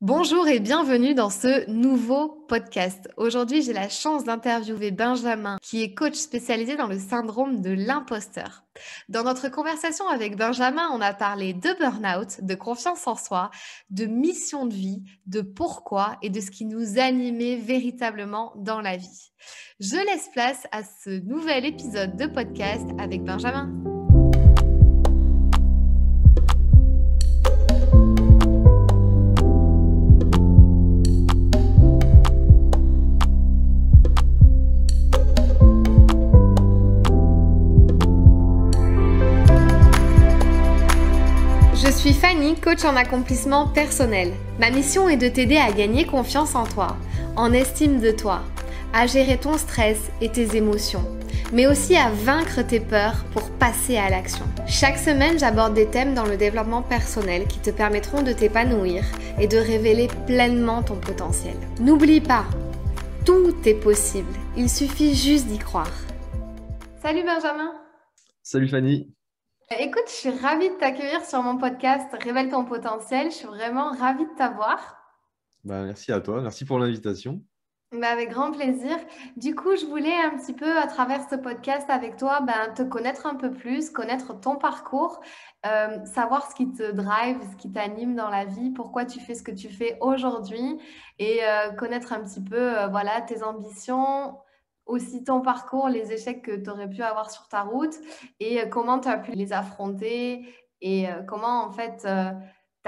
Bonjour et bienvenue dans ce nouveau podcast. Aujourd'hui, j'ai la chance d'interviewer Benjamin, qui est coach spécialisé dans le syndrome de l'imposteur. Dans notre conversation avec Benjamin, on a parlé de burn-out, de confiance en soi, de mission de vie, de pourquoi et de ce qui nous animait véritablement dans la vie. Je laisse place à ce nouvel épisode de podcast avec Benjamin. Je suis Fanny, coach en accomplissement personnel. Ma mission est de t'aider à gagner confiance en toi, en estime de toi, à gérer ton stress et tes émotions, mais aussi à vaincre tes peurs pour passer à l'action. Chaque semaine, j'aborde des thèmes dans le développement personnel qui te permettront de t'épanouir et de révéler pleinement ton potentiel. N'oublie pas, tout est possible, il suffit juste d'y croire. Salut Benjamin! Salut Fanny. Écoute, je suis ravie de t'accueillir sur mon podcast Révèle ton potentiel. Je suis vraiment ravie de t'avoir. Merci à toi, merci pour l'invitation. Avec grand plaisir. Du coup, je voulais un petit peu, à travers ce podcast avec toi, te connaître un peu plus, connaître ton parcours, savoir ce qui te drive, ce qui t'anime dans la vie, pourquoi tu fais ce que tu fais aujourd'hui et connaître un petit peu, voilà, tes ambitions, aussi ton parcours, les échecs que tu aurais pu avoir sur ta route et comment tu as pu les affronter et comment, en fait, tu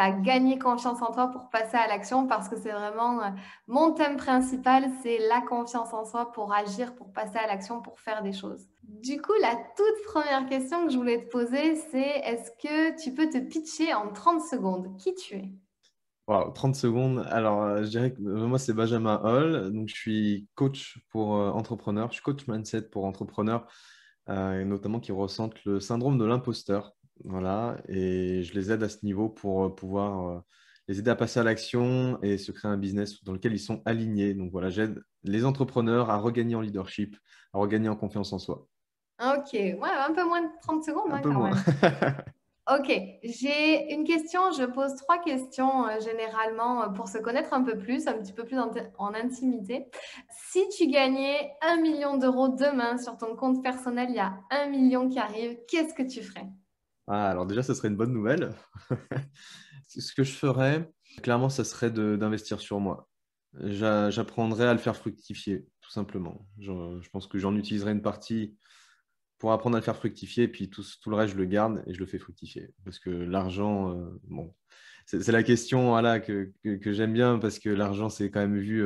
as gagné confiance en toi pour passer à l'action parce que c'est vraiment mon thème principal, c'est la confiance en soi pour agir, pour passer à l'action, pour faire des choses. Du coup, la toute première question que je voulais te poser, c'est est-ce que tu peux te pitcher en 30 secondes qui tu es? Wow, 30 secondes. Alors, je dirais que moi, c'est Benjamin Hall. Donc, je suis coach pour entrepreneurs. Je suis coach mindset pour entrepreneurs, et notamment qui ressentent le syndrome de l'imposteur. Voilà. Et je les aide à ce niveau pour pouvoir les aider à passer à l'action et se créer un business dans lequel ils sont alignés. Donc, voilà, j'aide les entrepreneurs à regagner en leadership, à regagner en confiance en soi. Ok, ouais, un peu moins de 30 secondes Un hein, peu quand moins. même. Ok, j'ai une question, je pose trois questions généralement pour se connaître un peu plus, un petit peu plus en intimité. Si tu gagnais 1 million d'euros demain sur ton compte personnel, il y a 1 million qui arrive, qu'est-ce que tu ferais? Alors déjà, ce serait une bonne nouvelle. Ce que je ferais, clairement, ça serait d'investir sur moi. J'apprendrais à le faire fructifier, tout simplement. Je pense que j'en utiliserai une partie pour apprendre à le faire fructifier, et puis tout le reste, je le garde et je le fais fructifier. Parce que l'argent, bon, c'est la question voilà, que j'aime bien, parce que l'argent, c'est quand même vu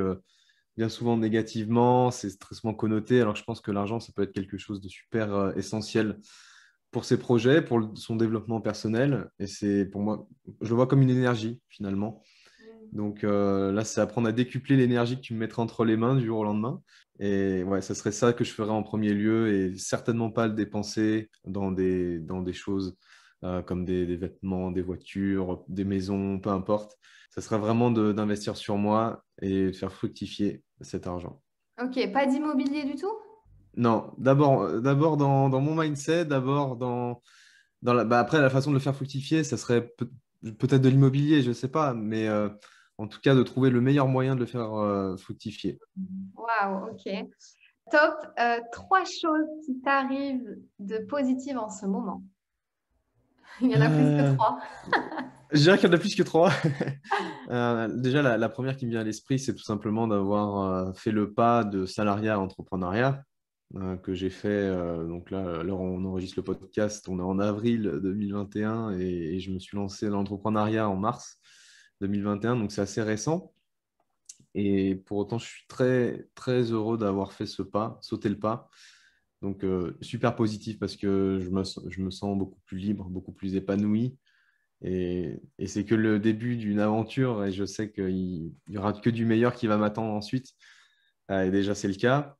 bien souvent négativement, c'est très souvent connoté, alors que je pense que l'argent, ça peut être quelque chose de super essentiel pour ses projets, pour son développement personnel. Et c'est pour moi, je le vois comme une énergie finalement. Donc là, c'est apprendre à décupler l'énergie que tu me mettrais entre les mains du jour au lendemain. Et ouais, ça serait ça que je ferais en premier lieu et certainement pas le dépenser dans des choses comme des vêtements, des voitures, des maisons, peu importe. Ça serait vraiment d'investir sur moi et de faire fructifier cet argent. Ok, pas d'immobilier du tout? Non, d'abord dans mon mindset, d'abord après, la façon de le faire fructifier, ça serait peut-être de l'immobilier, je ne sais pas, mais en tout cas, de trouver le meilleur moyen de le faire fructifier. Waouh, ok. Top. Trois choses qui t'arrivent de positives en ce moment. Il y en a plus que Euh, trois. je dirais qu'il y en a plus que trois. Déjà, la première qui me vient à l'esprit, c'est tout simplement d'avoir fait le pas de salariat à entrepreneuriat que j'ai fait. Donc là, à l'heure où on enregistre le podcast, on est en avril 2021 et je me suis lancé dans l'entrepreneuriat en mars 2021, donc c'est assez récent. Et pour autant, je suis très, très heureux d'avoir fait ce pas, sauté le pas. Donc, super positif parce que je me sens beaucoup plus libre, beaucoup plus épanoui. Et c'est que le début d'une aventure et je sais qu'il n'y aura que du meilleur qui va m'attendre ensuite. Et déjà, c'est le cas.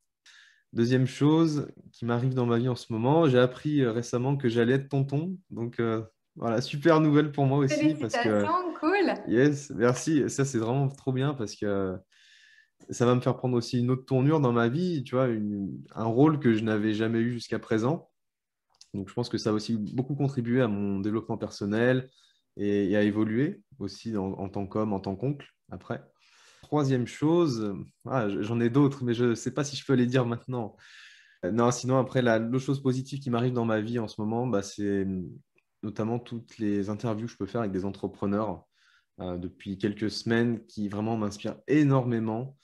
Deuxième chose qui m'arrive dans ma vie en ce moment, j'ai appris récemment que j'allais être tonton. Donc, voilà, super nouvelle pour moi aussi parce que, Félicitations, cool. yes, merci. Ça, c'est vraiment trop bien parce que ça va me faire prendre aussi une autre tournure dans ma vie, tu vois, un rôle que je n'avais jamais eu jusqu'à présent. Donc, je pense que ça va aussi beaucoup contribuer à mon développement personnel, et à évoluer aussi en tant qu'homme, en tant qu'oncle après. Troisième chose, j'en ai d'autres, mais je ne sais pas si je peux les dire maintenant. Non, sinon, après, l'autre chose positive qui m'arrive dans ma vie en ce moment, bah, c'est notamment toutes les interviews que je peux faire avec des entrepreneurs depuis quelques semaines qui vraiment m'inspirent énormément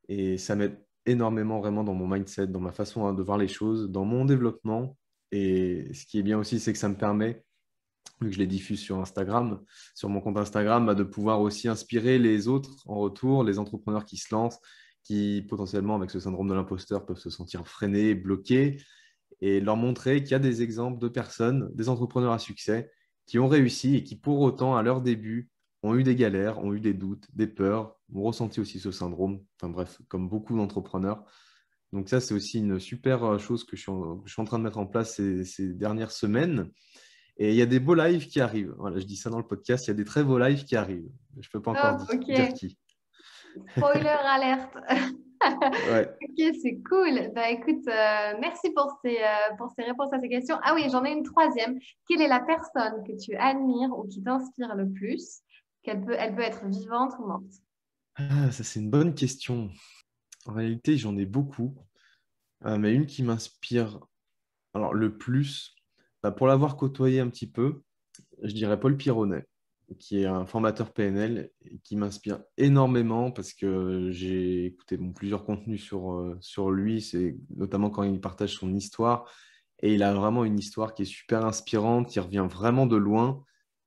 et ça m'aide énormément vraiment dans mon mindset, dans ma façon de voir les choses, dans mon développement. Et ce qui est bien aussi, c'est que ça me permet, vu que je les diffuse sur Instagram, sur mon compte Instagram, bah, de pouvoir aussi inspirer les autres en retour, les entrepreneurs qui se lancent, qui potentiellement, avec ce syndrome de l'imposteur, peuvent se sentir freinés, bloqués, et leur montrer qu'il y a des exemples de personnes, des entrepreneurs à succès, qui ont réussi et qui, pour autant, à leur début, ont eu des galères, ont eu des doutes, des peurs, ont ressenti aussi ce syndrome. Enfin bref, comme beaucoup d'entrepreneurs. Donc ça, c'est aussi une super chose que je suis en train de mettre en place ces dernières semaines. Et il y a des beaux lives qui arrivent. Voilà, je dis ça dans le podcast, il y a des très beaux lives qui arrivent. Je ne peux pas encore Top, dire ok. qui. Spoiler alerte. Ouais. Ok, c'est cool. Bah, écoute, merci pour ces réponses à ces questions. Ah oui, j'en ai une troisième. Quelle est la personne que tu admires ou qui t'inspire le plus? Elle peut être vivante ou morte. Ça, c'est une bonne question. En réalité, j'en ai beaucoup. Mais une qui m'inspire alors, le plus, bah, pour l'avoir côtoyé un petit peu, je dirais Paul Pironnet, qui est un formateur PNL et qui m'inspire énormément parce que j'ai écouté plusieurs contenus sur lui, c'est notamment quand il partage son histoire. Et il a vraiment une histoire qui est super inspirante, qui revient vraiment de loin.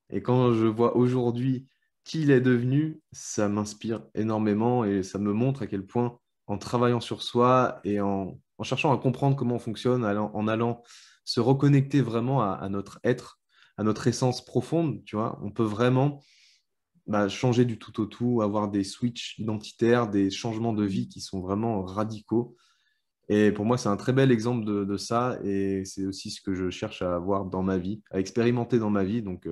Et quand je vois aujourd'hui qui il est devenu, ça m'inspire énormément et ça me montre à quel point, en travaillant sur soi et en cherchant à comprendre comment on fonctionne, en allant se reconnecter vraiment à notre être, à notre essence profonde, tu vois, on peut vraiment changer du tout au tout, avoir des switches identitaires, des changements de vie qui sont vraiment radicaux. Et pour moi, c'est un très bel exemple de ça. Et c'est aussi ce que je cherche à avoir dans ma vie, à expérimenter dans ma vie. Donc,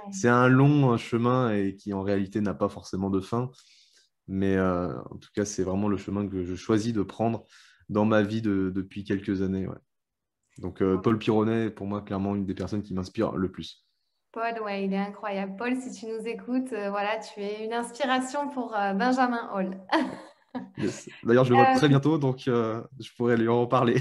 Ouais. c'est un long chemin et qui en réalité n'a pas forcément de fin. Mais en tout cas, c'est vraiment le chemin que je choisis de prendre dans ma vie depuis quelques années. Ouais. Donc, Paul Pironnet, pour moi, clairement, une des personnes qui m'inspire le plus. Paul, ouais, il est incroyable. Paul, si tu nous écoutes, voilà, tu es une inspiration pour Benjamin Hall. Yes. D'ailleurs, je le vois très bientôt, donc je pourrais lui en reparler.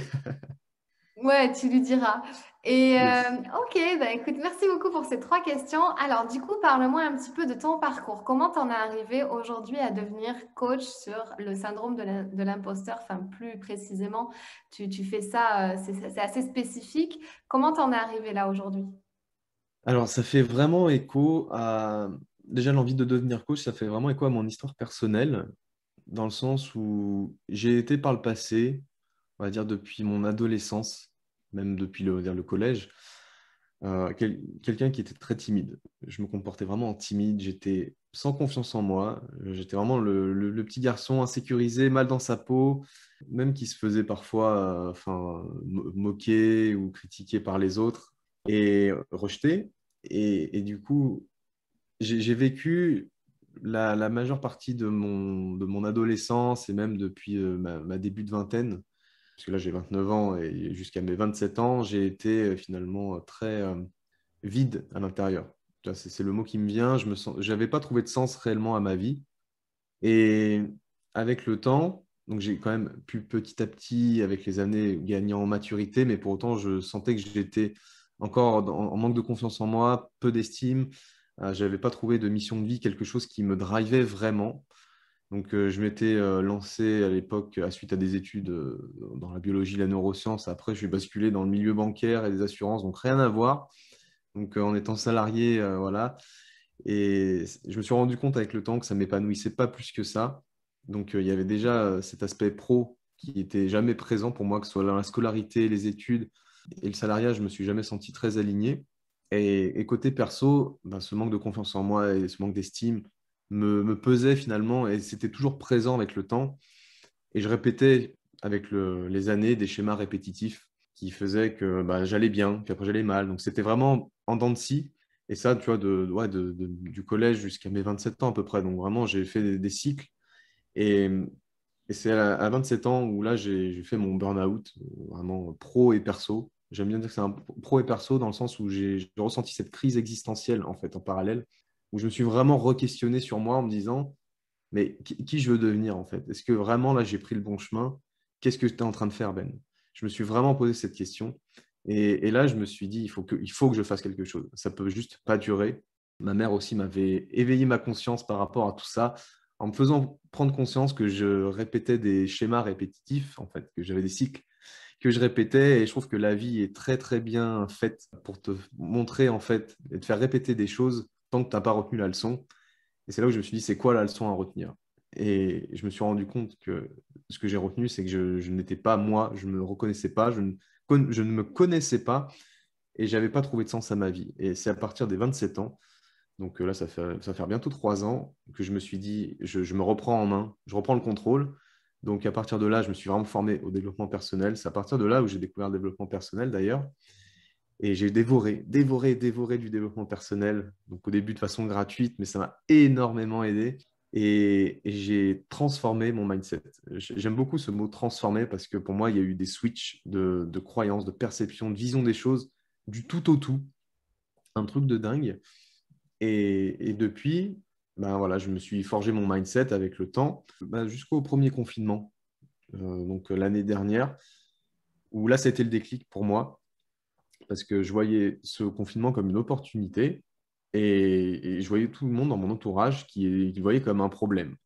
Ouais, tu lui diras. Et Yes. ok, bah écoute, merci beaucoup pour ces trois questions. Alors, du coup, parle-moi un petit peu de ton parcours. Comment t'en es arrivé aujourd'hui à devenir coach sur le syndrome de l'imposteur? Enfin, plus précisément, tu fais ça, c'est assez spécifique. Comment t'en es arrivé là aujourd'hui? Alors, ça fait vraiment écho à... Déjà, l'envie de devenir coach, ça fait vraiment écho à mon histoire personnelle, dans le sens où j'ai été par le passé, on va dire depuis mon adolescence, même depuis le collège, quelqu'un qui était très timide. Je me comportais vraiment en timide, j'étais sans confiance en moi, j'étais vraiment le petit garçon insécurisé, mal dans sa peau, même qui se faisait parfois moquer ou critiquer par les autres et rejeté. Et du coup, j'ai vécu la majeure partie de mon adolescence et même depuis ma début de vingtaine, parce que là j'ai 29 ans et jusqu'à mes 27 ans, j'ai été finalement très vide à l'intérieur. Tu vois, c'est le mot qui me vient. J'avais pas trouvé de sens réellement à ma vie. Et avec le temps, donc j'ai quand même pu petit à petit, avec les années, gagner en maturité, mais pour autant, je sentais que j'étais encore en manque de confiance en moi, peu d'estime. Je n'avais pas trouvé de mission de vie, quelque chose qui me drivait vraiment. Donc, je m'étais lancé à l'époque, à suite à des études dans la biologie, la neuroscience. Après, je suis basculé dans le milieu bancaire et des assurances, donc rien à voir. Donc, en étant salarié, voilà. Et je me suis rendu compte avec le temps que ça ne m'épanouissait pas plus que ça. Donc, il y avait déjà cet aspect pro qui était jamais présent pour moi, que ce soit la scolarité, les études et le salariat, je me suis jamais senti très aligné. Et côté perso, ce manque de confiance en moi et ce manque d'estime me pesait finalement et c'était toujours présent avec le temps. Et je répétais avec les années des schémas répétitifs qui faisaient que j'allais bien, puis après j'allais mal. Donc c'était vraiment en dents de scie. Et ça, tu vois, du collège jusqu'à mes 27 ans à peu près. Donc vraiment, j'ai fait des cycles. Et, et c'est à 27 ans où là, j'ai fait mon burn-out, vraiment pro et perso. J'aime bien dire que c'est un pro et perso dans le sens où j'ai ressenti cette crise existentielle en fait en parallèle, où je me suis vraiment re-questionné sur moi en me disant, mais qui je veux devenir en fait? Est-ce que vraiment là j'ai pris le bon chemin? Qu'est-ce que tu es en train de faire, Ben? Je me suis vraiment posé cette question. Et là, je me suis dit, il faut que je fasse quelque chose. Ça peut juste pas durer. Ma mère aussi m'avait éveillé ma conscience par rapport à tout ça, en me faisant prendre conscience que je répétais des schémas répétitifs, en fait, que j'avais des cycles que je répétais. Et je trouve que la vie est très, très bien faite pour te montrer, en fait, et te faire répéter des choses tant que tu n'as pas retenu la leçon. Et c'est là où je me suis dit, c'est quoi la leçon à retenir? Et je me suis rendu compte que ce que j'ai retenu, c'est que je n'étais pas moi, je ne me reconnaissais pas, je ne me connaissais pas et je n'avais pas trouvé de sens à ma vie. Et c'est à partir des 27 ans, donc là, ça va faire bientôt 3 ans, que je me suis dit, je me reprends en main, je reprends le contrôle. Donc à partir de là, je me suis vraiment formé au développement personnel. C'est à partir de là où j'ai découvert le développement personnel d'ailleurs. Et j'ai dévoré du développement personnel. Donc au début de façon gratuite, mais ça m'a énormément aidé. Et j'ai transformé mon mindset. J'aime beaucoup ce mot transformer parce que pour moi, il y a eu des switches de croyances, de perception, de vision des choses, du tout au tout. Un truc de dingue. Et depuis, ben voilà, je me suis forgé mon mindset avec le temps, ben jusqu'au premier confinement, donc l'année dernière, où là, c'était le déclic pour moi parce que je voyais ce confinement comme une opportunité et je voyais tout le monde dans mon entourage qui le voyait comme un problème.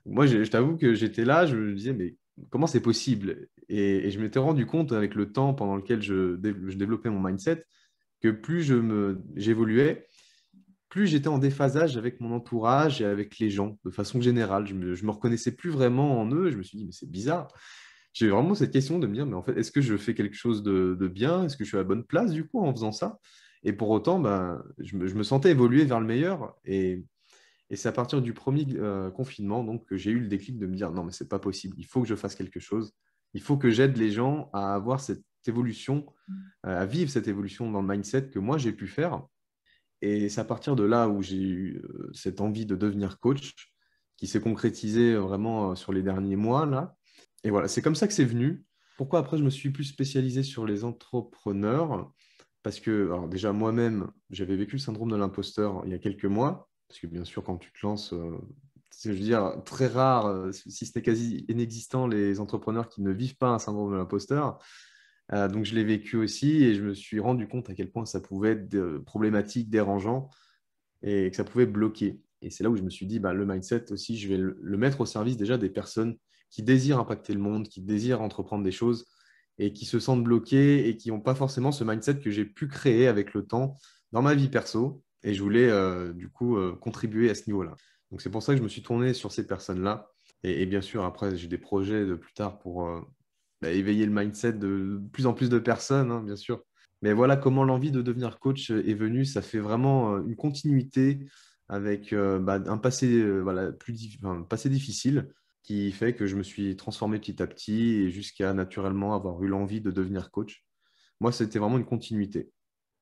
Moi, je t'avoue que j'étais là, je me disais, mais comment c'est possible? Et je m'étais rendu compte avec le temps pendant lequel je développais mon mindset que plus j'évoluais, plus j'étais en déphasage avec mon entourage et avec les gens de façon générale. Je me reconnaissais plus vraiment en eux. Je me suis dit, mais c'est bizarre. J'ai vraiment cette question de me dire, mais en fait, est-ce que je fais quelque chose de bien? Est-ce que je suis à la bonne place du coup en faisant ça? Et pour autant, ben, je me sentais évoluer vers le meilleur. Et c'est à partir du premier confinement donc, que j'ai eu le déclic de me dire, non, mais c'est pas possible. Il faut que je fasse quelque chose. Il faut que j'aide les gens à avoir cette évolution, à vivre cette évolution dans le mindset que moi j'ai pu faire. Et c'est à partir de là où j'ai eu cette envie de devenir coach qui s'est concrétisée vraiment sur les derniers mois là. Et voilà, c'est comme ça que c'est venu. Pourquoi après je me suis plus spécialisé sur les entrepreneurs? Parce que alors déjà moi-même, j'avais vécu le syndrome de l'imposteur il y a quelques mois. Parce que bien sûr, quand tu te lances, c'est, je veux dire, très rare, si ce n'est quasi inexistant, les entrepreneurs qui ne vivent pas un syndrome de l'imposteur. Donc je l'ai vécu aussi et je me suis rendu compte à quel point ça pouvait être problématique, dérangeant et que ça pouvait bloquer. Et c'est là où je me suis dit, bah, le mindset aussi, je vais le mettre au service déjà des personnes qui désirent impacter le monde, qui désirent entreprendre des choses et qui se sentent bloquées et qui n'ont pas forcément ce mindset que j'ai pu créer avec le temps dans ma vie perso. Et je voulais du coup contribuer à ce niveau-là. Donc c'est pour ça que je me suis tourné sur ces personnes-là. Et bien sûr, après, j'ai des projets de plus tard pour bah, éveiller le mindset de plus en plus de personnes, hein, bien sûr. Mais voilà comment l'envie de devenir coach est venue. Ça fait vraiment une continuité avec bah, un passé, voilà, enfin, un passé difficile qui fait que je me suis transformé petit à petit et jusqu'à naturellement avoir eu l'envie de devenir coach. Moi, c'était vraiment une continuité.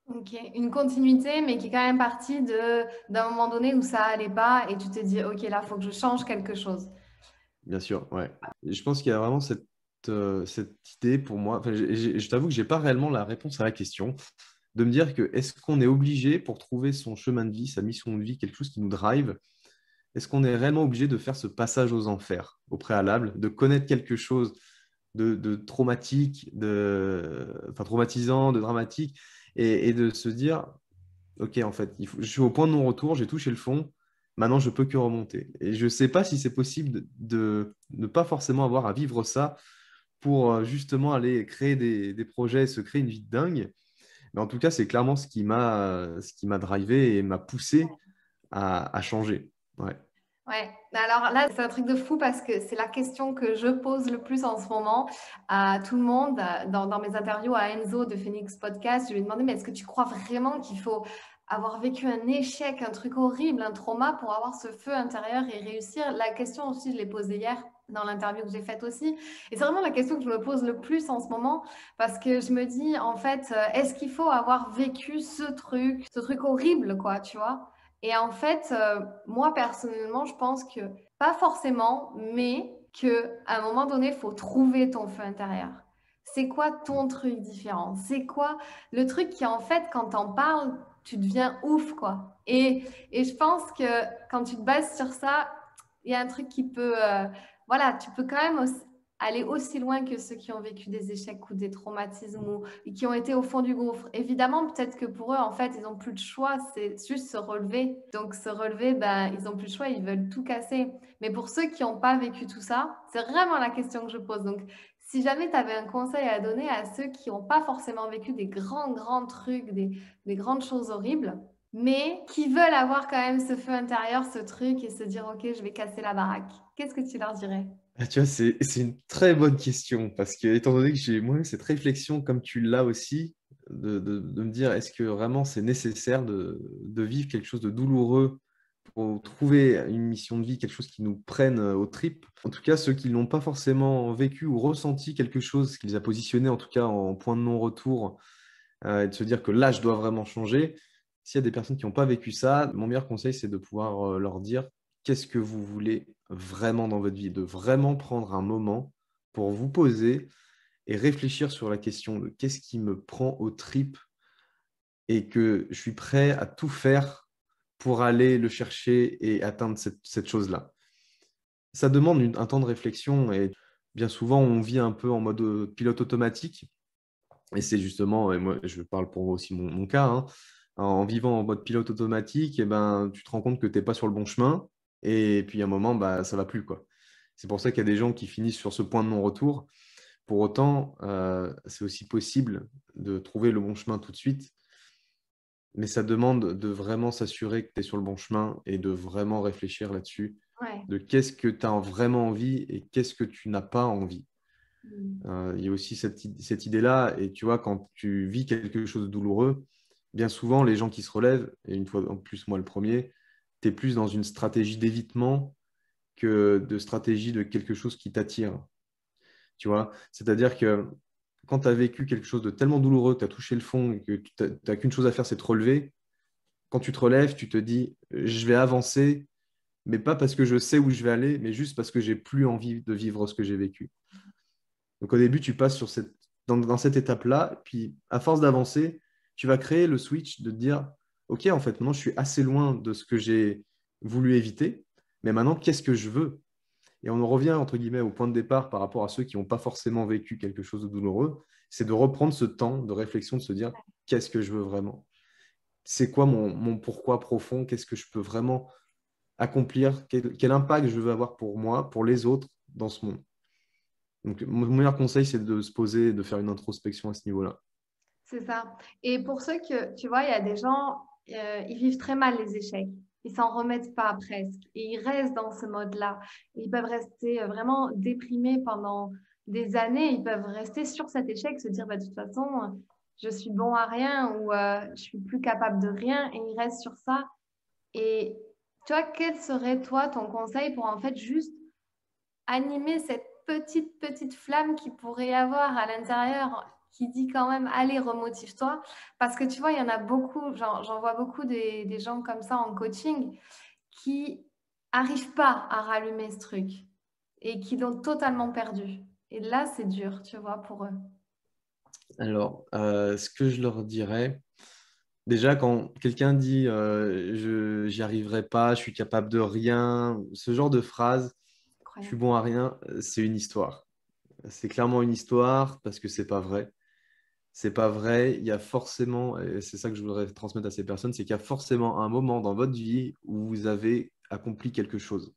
Ok, une continuité, mais qui est quand même partie d'un moment donné où ça allait pas et tu te dis, ok, là, il faut que je change quelque chose. Bien sûr, ouais. Et je pense qu'il y a vraiment cette idée pour moi. Enfin, je t'avoue que je n'ai pas réellement la réponse à la question de me dire que est-ce qu'on est obligé pour trouver son chemin de vie, sa mission de vie, quelque chose qui nous drive, est-ce qu'on est réellement obligé de faire ce passage aux enfers au préalable, de connaître quelque chose de traumatique, enfin, traumatisant, de dramatique, et de se dire, OK, en fait, je suis au point de non-retour, j'ai touché le fond, maintenant je peux que remonter. Et je ne sais pas si c'est possible de ne pas forcément avoir à vivre ça pour justement aller créer des projets, se créer une vie de dingue. Mais en tout cas, c'est clairement ce qui m'a drivé et m'a poussé à changer. Ouais. Ouais, alors là, c'est un truc de fou parce que c'est la question que je pose le plus en ce moment à tout le monde. Dans mes interviews à Enzo de Phoenix Podcast, je lui ai demandé, mais est-ce que tu crois vraiment qu'il faut avoir vécu un échec, un truc horrible, un trauma pour avoir ce feu intérieur et réussir? La question aussi, je l'ai posée hier dans l'interview que j'ai faite aussi. Et c'est vraiment la question que je me pose le plus en ce moment parce que je me dis, en fait, est-ce qu'il faut avoir vécu ce truc horrible, quoi, tu vois? Et en fait, moi personnellement, je pense que pas forcément, mais que à un moment donné, il faut trouver ton feu intérieur. C'est quoi ton truc différent? C'est quoi le truc qui, en fait, quand t'en parles, tu deviens ouf, quoi. Et je pense que quand tu te bases sur ça, il y a un truc qui peut... voilà, tu peux quand même aller aussi loin que ceux qui ont vécu des échecs ou des traumatismes ou qui ont été au fond du gouffre. Évidemment, peut-être que pour eux, en fait, ils n'ont plus de choix, c'est juste se relever. Donc, se relever, ben, ils n'ont plus de choix, ils veulent tout casser. Mais pour ceux qui n'ont pas vécu tout ça, c'est vraiment la question que je pose. Donc, si jamais tu avais un conseil à donner à ceux qui n'ont pas forcément vécu des grands trucs, des grandes choses horribles, mais qui veulent avoir quand même ce feu intérieur, ce truc et se dire, OK, je vais casser la baraque, qu'est-ce que tu leur dirais? Ah, tu vois, c'est une très bonne question parce que, étant donné que j'ai moi cette réflexion, comme tu l'as aussi, de me dire est-ce que vraiment c'est nécessaire de vivre quelque chose de douloureux pour trouver une mission de vie, quelque chose qui nous prenne aux tripes. En tout cas, ceux qui n'ont pas forcément vécu ou ressenti quelque chose qui les a positionnés, en tout cas en point de non-retour, et de se dire que là, je dois vraiment changer. S'il y a des personnes qui n'ont pas vécu ça, mon meilleur conseil, c'est de pouvoir leur dire qu'est-ce que vous voulez vraiment dans votre vie, de vraiment prendre un moment pour vous poser et réfléchir sur la question de qu'est-ce qui me prend aux tripes et que je suis prêt à tout faire pour aller le chercher et atteindre cette chose-là. Ça demande un temps de réflexion et bien souvent, on vit un peu en mode pilote automatique. Et c'est justement, et moi je parle pour aussi mon cas, hein, en vivant en mode pilote automatique, eh ben, tu te rends compte que tu n'es pas sur le bon chemin et puis à un moment, bah, ça ne va plus, quoi. C'est pour ça qu'il y a des gens qui finissent sur ce point de non-retour. Pour autant, c'est aussi possible de trouver le bon chemin tout de suite, mais ça demande de vraiment s'assurer que tu es sur le bon chemin et de vraiment réfléchir là-dessus, Ouais. de qu'est-ce que tu as vraiment envie et qu'est-ce que tu n'as pas envie. Mm. Il y a aussi cette idée-là, et tu vois, quand tu vis quelque chose de douloureux, bien souvent, les gens qui se relèvent, et une fois en plus, moi le premier, tu es plus dans une stratégie d'évitement que de stratégie de quelque chose qui t'attire. Tu vois, c'est-à-dire que quand tu as vécu quelque chose de tellement douloureux, tu as touché le fond et que tu n'as qu'une chose à faire, c'est te relever. Quand tu te relèves, tu te dis, je vais avancer, mais pas parce que je sais où je vais aller, mais juste parce que j'ai plus envie de vivre ce que j'ai vécu. Donc au début, tu passes dans cette étape-là, puis à force d'avancer, tu vas créer le switch de te dire, OK, en fait, maintenant je suis assez loin de ce que j'ai voulu éviter, mais maintenant, qu'est-ce que je veux? Et on en revient, entre guillemets, au point de départ par rapport à ceux qui n'ont pas forcément vécu quelque chose de douloureux, c'est de reprendre ce temps de réflexion, de se dire, qu'est-ce que je veux vraiment? C'est quoi mon pourquoi profond? Qu'est-ce que je peux vraiment accomplir? Quel impact je veux avoir pour moi, pour les autres dans ce monde? Donc, mon meilleur conseil, c'est de se poser et de faire une introspection à ce niveau-là. C'est ça. Et pour ceux que, tu vois, il y a des gens, ils vivent très mal les échecs. Ils s'en remettent pas presque. Et ils restent dans ce mode-là. Ils peuvent rester vraiment déprimés pendant des années. Ils peuvent rester sur cet échec, se dire, bah, de toute façon, je suis bon à rien ou je suis plus capable de rien. Et ils restent sur ça. Et tu vois, quel serait, toi, ton conseil pour en fait juste animer cette petite flamme qui pourrait y avoir à l'intérieur qui dit quand même, allez, remotive-toi. Parce que tu vois, il y en a beaucoup, j'en vois beaucoup des gens comme ça en coaching qui arrivent pas à rallumer ce truc et qui l'ont totalement perdu. Et là, c'est dur, tu vois, pour eux. Alors, ce que je leur dirais, déjà, quand quelqu'un dit j'y arriverai pas, je suis capable de rien, ce genre de phrase, je suis Incroyable. bon à rien, c'est une histoire. C'est clairement une histoire parce que c'est pas vrai. C'est pas vrai. Il y a forcément, et c'est ça que je voudrais transmettre à ces personnes, c'est qu'il y a forcément un moment dans votre vie où vous avez accompli quelque chose.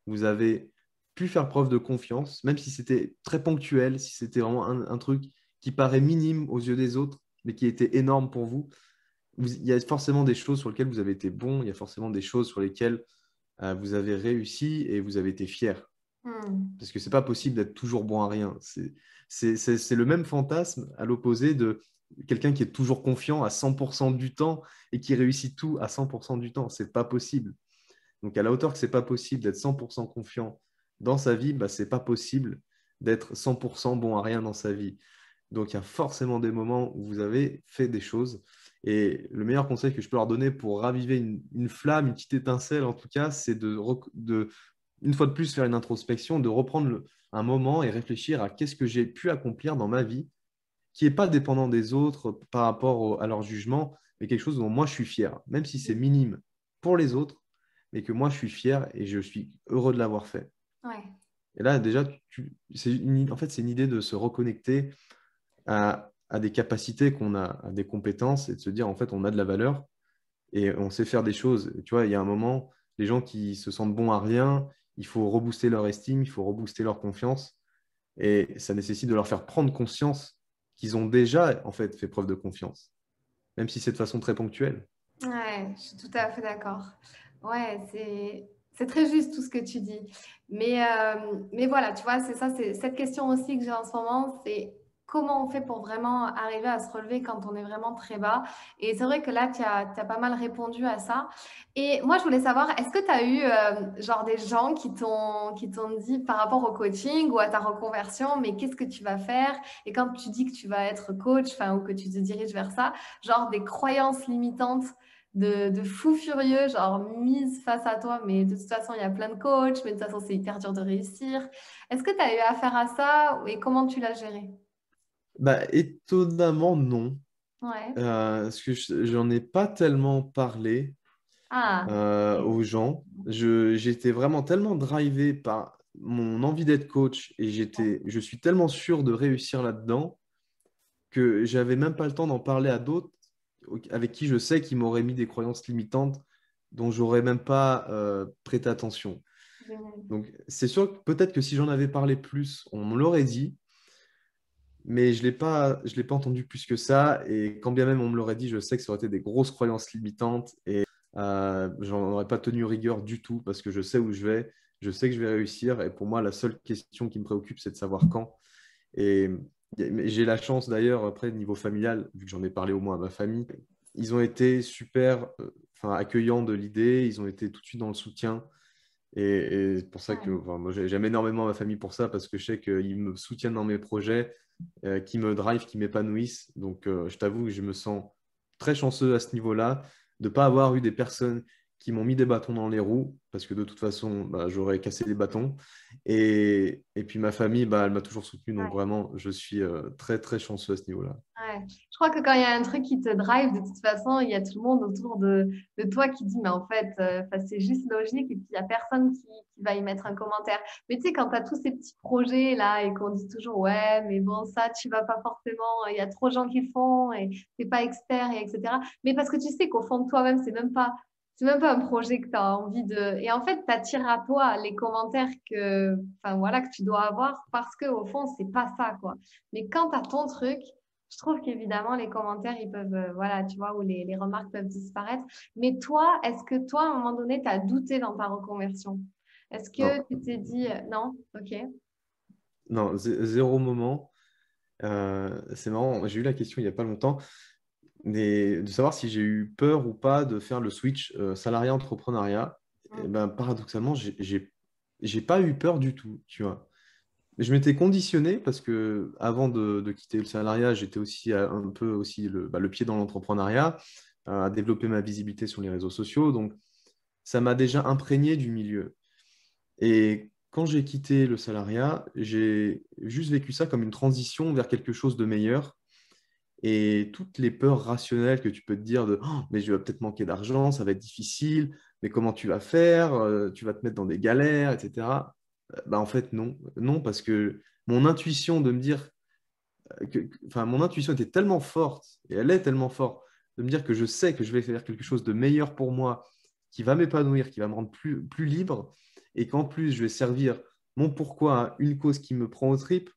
Vous avez pu faire preuve de confiance, même si c'était très ponctuel, si c'était vraiment un truc qui paraît minime aux yeux des autres, mais qui était énorme pour vous. Il y a forcément des choses sur lesquelles vous avez été bon, il y a forcément des choses sur lesquelles vous avez réussi et vous avez été fier. Hmm. Parce que c'est pas possible d'être toujours bon à rien. C'est le même fantasme à l'opposé de quelqu'un qui est toujours confiant à 100% du temps et qui réussit tout à 100% du temps. C'est pas possible. Donc, à la hauteur que c'est pas possible d'être 100% confiant dans sa vie, bah, c'est pas possible d'être 100% bon à rien dans sa vie. Donc, il y a forcément des moments où vous avez fait des choses. Et le meilleur conseil que je peux leur donner pour raviver une flamme, une petite étincelle en tout cas, c'est une fois de plus, faire une introspection, de reprendre un moment et réfléchir à qu'est-ce que j'ai pu accomplir dans ma vie qui n'est pas dépendant des autres par rapport à leur jugement, mais quelque chose dont moi je suis fier, même si c'est minime pour les autres, mais que moi je suis fier et je suis heureux de l'avoir fait. Ouais. Et là, déjà, en fait, c'est une idée de se reconnecter à des capacités qu'on a, à des compétences et de se dire, en fait, on a de la valeur et on sait faire des choses. Tu vois, il y a un moment, les gens qui se sentent bons à rien, il faut rebooster leur estime, il faut rebooster leur confiance et ça nécessite de leur faire prendre conscience qu'ils ont déjà, en fait, fait preuve de confiance, même si c'est de façon très ponctuelle. Ouais, je suis tout à fait d'accord. Ouais, c'est très juste tout ce que tu dis. Mais voilà, tu vois, c'est ça, c'est cette question aussi que j'ai en ce moment, c'est comment on fait pour vraiment arriver à se relever quand on est vraiment très bas. Et c'est vrai que là, tu as pas mal répondu à ça. Et moi, je voulais savoir, est-ce que tu as eu genre des gens qui t'ont dit par rapport au coaching ou à ta reconversion, mais qu'est-ce que tu vas faire? Et quand tu dis que tu vas être coach, enfin, ou que tu te diriges vers ça, genre des croyances limitantes de fous furieux, genre mise face à toi, mais de toute façon, il y a plein de coachs, mais de toute façon, c'est hyper dur de réussir. Est-ce que tu as eu affaire à ça et comment tu l'as géré? Bah, étonnamment, non. Ouais. Parce que j'en ai pas tellement parlé Ah, ok. aux gens. J'étais vraiment tellement drivé par mon envie d'être coach et je suis tellement sûr de réussir là-dedans que j'avais même pas le temps d'en parler à d'autres avec qui je sais qu'ils m'auraient mis des croyances limitantes dont j'aurais même pas prêté attention. Génial. Donc, c'est sûr que peut-être que si j'en avais parlé plus, on me l'aurait dit, mais je l'ai pas entendu plus que ça. Et quand bien même on me l'aurait dit, je sais que ça aurait été des grosses croyances limitantes et j'en aurais pas tenu rigueur du tout parce que je sais où je vais, je sais que je vais réussir. Et pour moi, la seule question qui me préoccupe, c'est de savoir quand. Et mais j'ai la chance d'ailleurs, après, niveau familial, vu que j'en ai parlé au moins à ma famille, ils ont été super enfin, accueillants de l'idée, ils ont été tout de suite dans le soutien. Et c'est pour ça que Ouais. enfin, moi, j'aime énormément ma famille pour ça, parce que je sais qu'ils me soutiennent dans mes projets, qui me drive, qui m'épanouissent. Donc, je t'avoue que je me sens très chanceux à ce niveau-là de ne pas avoir eu des personnes qui m'ont mis des bâtons dans les roues, parce que de toute façon, bah, j'aurais cassé les bâtons. Et puis ma famille, bah, elle m'a toujours soutenu. Donc, Ouais. vraiment, je suis très, très chanceux à ce niveau-là. Ouais. Je crois que quand il y a un truc qui te drive, de toute façon, il y a tout le monde autour de toi qui dit, mais en fait, 'fin, c'est juste logique, et puis il n'y a personne qui va y mettre un commentaire. Mais tu sais, quand tu as tous ces petits projets là et qu'on dit toujours, ouais, mais bon, ça, tu vas pas forcément, il y a trop de gens qui le font et t'es pas expert, et etc. Mais parce que tu sais qu'au fond de toi-même, c'est même pas un projet que tu as envie de. Et en fait, tu attires à toi les commentaires enfin, voilà, que tu dois avoir parce qu'au fond, c'est pas ça, quoi. Mais quand tu as ton truc, je trouve qu'évidemment, les commentaires, ils peuvent, voilà, tu vois, ou les remarques peuvent disparaître. Mais toi, est-ce que toi, à un moment donné, tu as douté dans ta reconversion? Est-ce que Non, tu t'es dit, non? Ok. non, zéro moment. C'est marrant, j'ai eu la question il n'y a pas longtemps. De savoir si j'ai eu peur ou pas de faire le switch salariat-entrepreneuriat. Et Mm. ben, paradoxalement, j'ai pas eu peur du tout, tu vois. Je m'étais conditionné parce que avant de quitter le salariat, j'étais aussi un peu aussi le pied dans l'entrepreneuriat, à développer ma visibilité sur les réseaux sociaux. Donc, ça m'a déjà imprégné du milieu. Et quand j'ai quitté le salariat, j'ai juste vécu ça comme une transition vers quelque chose de meilleur et toutes les peurs rationnelles que tu peux te dire de oh, mais je vais peut-être manquer d'argent, ça va être difficile, mais comment tu vas faire? Tu vas te mettre dans des galères, etc. Bah, en fait, non. Non, parce que mon intuition de me dire enfin, mon intuition était tellement forte, et elle est tellement forte, de me dire que je sais que je vais faire quelque chose de meilleur pour moi, qui va m'épanouir, qui va me rendre plus libre, et qu'en plus, je vais servir mon pourquoi à une cause qui me prend aux tripes.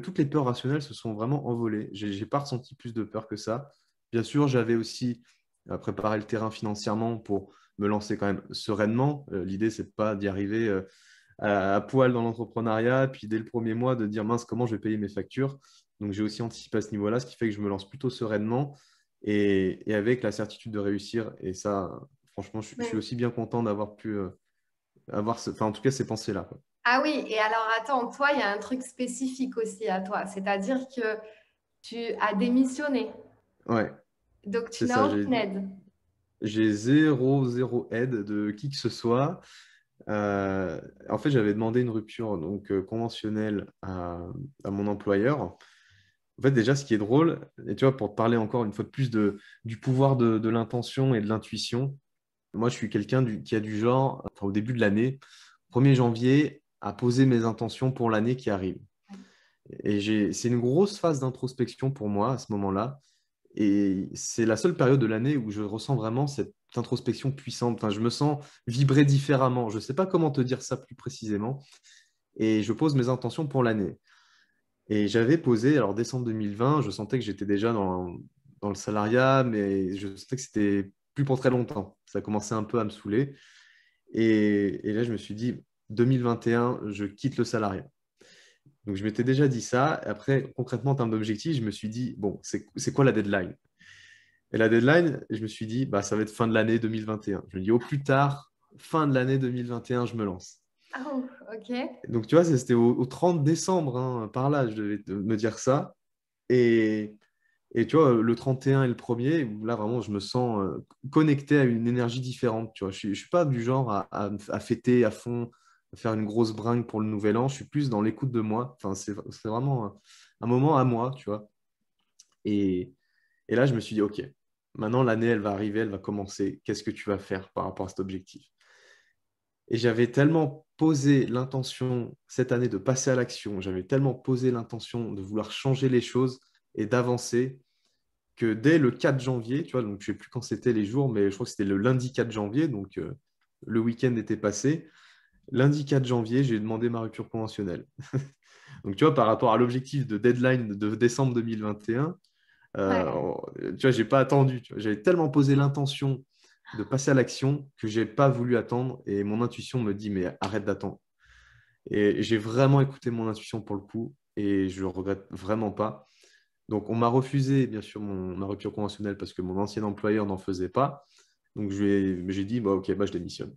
Toutes les peurs rationnelles se sont vraiment envolées. J'ai pas ressenti plus de peur que ça. Bien sûr, j'avais aussi préparé le terrain financièrement pour me lancer quand même sereinement. L'idée, c'est pas d'y arriver à poil dans l'entrepreneuriat, puis dès le premier mois, de dire mince, comment je vais payer mes factures. Donc, j'ai aussi anticipé à ce niveau-là, ce qui fait que je me lance plutôt sereinement et avec la certitude de réussir. Et ça, franchement, je suis Mais- aussi bien content d'avoir pu avoir, enfin, en tout cas, ces pensées-là, quoi. Ah oui, et alors attends, toi, il y a un truc spécifique aussi à toi, c'est-à-dire que tu as démissionné, Ouais, donc tu c'est n'as ça. aucune aide. J'ai zéro aide de qui que ce soit. Euh, En fait, j'avais demandé une rupture donc conventionnelle à mon employeur. En fait, déjà, ce qui est drôle, et tu vois, pour te parler encore une fois de plus du pouvoir de l'intention et de l'intuition, moi, je suis quelqu'un qui a du genre, enfin, au début de l'année, 1er janvier, à poser mes intentions pour l'année qui arrive. Et c'est une grosse phase d'introspection pour moi à ce moment-là. Et c'est la seule période de l'année où je ressens vraiment cette introspection puissante. Enfin, je me sens vibrer différemment. Je ne sais pas comment te dire ça plus précisément. Et je pose mes intentions pour l'année. Et j'avais posé, alors décembre 2020, je sentais que j'étais déjà dans le salariat, mais je sentais que c'était plus pour très longtemps. Ça commençait un peu à me saouler. Et là, je me suis dit, 2021, je quitte le salariat. Donc, je m'étais déjà dit ça. Après, concrètement, en termes d'objectif, je me suis dit, bon, c'est quoi la deadline? Et la deadline, je me suis dit, bah, ça va être fin de l'année 2021. Je me dis, au plus tard, fin de l'année 2021, je me lance. Oh, ok. Donc, tu vois, c'était au 30 décembre, hein, par là, je devais me dire ça. Et, et tu vois, le 31 et le premier, là, vraiment, je me sens connecté à une énergie différente. Tu vois, je ne suis pas du genre à fêter à fond, à faire une grosse bringue pour le nouvel an. Je suis plus dans l'écoute de moi. Enfin, c'est vraiment un moment à moi, tu vois. Et, et là, je me suis dit, OK, maintenant, l'année, elle va arriver, elle va commencer. Qu'est-ce que tu vas faire par rapport à cet objectif? Et j'avais tellement posé l'intention cette année de passer à l'action, j'avais tellement posé l'intention de vouloir changer les choses et d'avancer que dès le 4 janvier, tu vois, donc je ne sais plus quand c'était les jours, mais je crois que c'était le lundi 4 janvier, donc le week-end était passé. Lundi 4 janvier, j'ai demandé ma rupture conventionnelle. Donc, tu vois, par rapport à l'objectif de deadline de décembre 2021, Ouais. tu vois, j'ai pas attendu. Tu vois. J'avais tellement posé l'intention de passer à l'action que j'ai pas voulu attendre et mon intuition me dit mais arrête d'attendre. Et j'ai vraiment écouté mon intuition pour le coup et je le regrette vraiment pas. Donc on m'a refusé bien sûr ma rupture conventionnelle parce que mon ancien employeur n'en faisait pas. Donc j'ai dit bah, ok bah, je démissionne.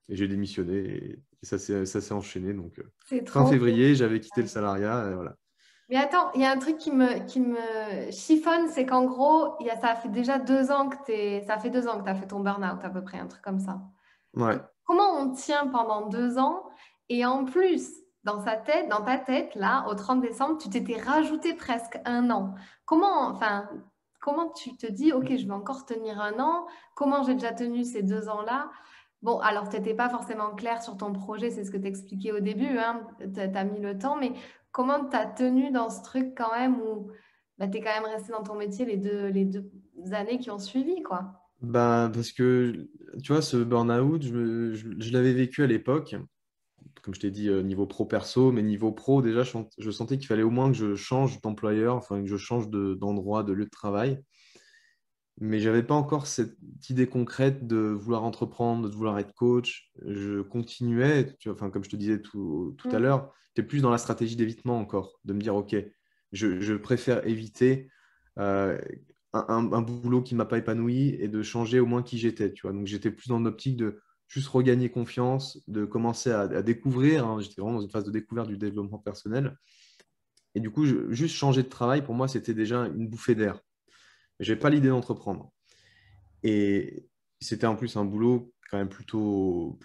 Et j'ai démissionné et ça s'est enchaîné. Donc C'est fin trop bien. février j'avais quitté le salariat et voilà. Mais attends, il y a un truc qui me chiffonne, c'est qu'en gros, ça fait déjà 2 ans ça fait 2 ans que tu as fait ton burn-out à peu près, un truc comme ça. Ouais. Comment on tient pendant 2 ans? Et en plus, dans ta tête, là, au 30 décembre, tu t'étais rajouté presque un an. Enfin, comment tu te dis, OK, je vais encore tenir un an? Comment j'ai déjà tenu ces 2 ans-là? Bon, alors, tu n'étais pas forcément clair sur ton projet, c'est ce que tu expliquais au début, hein, tu as mis le temps, mais comment tu as tenu dans ce truc quand même où bah, tu es quand même resté dans ton métier les deux années qui ont suivi, quoi? Ben, parce que, tu vois, ce burn-out, je l'avais vécu à l'époque, comme je t'ai dit, niveau pro-perso, mais niveau pro, déjà, je sentais qu'il fallait au moins que je change d'employeur, enfin, que je change d'endroit, de lieu de travail. Mais je n'avais pas encore cette idée concrète de vouloir entreprendre, de vouloir être coach. Je continuais, tu vois, enfin, comme je te disais tout à Mm. l'heure, j'étais plus dans la stratégie d'évitement encore, de me dire, OK, je préfère éviter euh, un boulot qui ne m'a pas épanoui et de changer au moins qui j'étais, tu vois. Donc, j'étais plus dans l'optique de juste regagner confiance, de commencer à découvrir, hein. J'étais vraiment dans une phase de découverte du développement personnel. Et du coup, juste changer de travail, pour moi, c'était déjà une bouffée d'air. Je n'avais pas l'idée d'entreprendre. Et c'était en plus un boulot quand même plutôt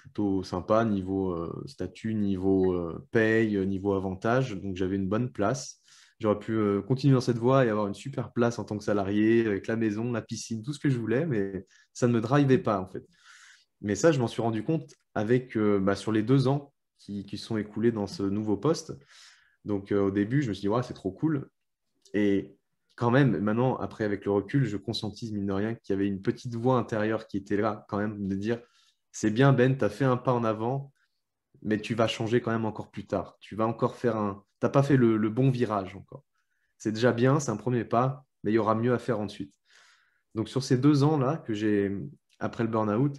sympa, niveau statut, niveau paye, niveau avantage. Donc j'avais une bonne place. J'aurais pu continuer dans cette voie et avoir une super place en tant que salarié, avec la maison, la piscine, tout ce que je voulais, mais ça ne me drivait pas en fait. Mais ça, je m'en suis rendu compte avec bah, sur les 2 ans qui sont écoulés dans ce nouveau poste. Donc au début, je me suis dit, ouais, c'est trop cool. Et quand même, maintenant, après, avec le recul, je conscientise, mine de rien, qu'il y avait une petite voix intérieure qui était là, quand même, de dire, c'est bien, Ben, tu as fait un pas en avant, mais tu vas changer quand même encore plus tard. Tu vas encore faire un... Tu n'as pas fait le bon virage encore. C'est déjà bien, c'est un premier pas, mais il y aura mieux à faire ensuite. Donc, sur ces 2 ans-là que j'ai, après le burn-out,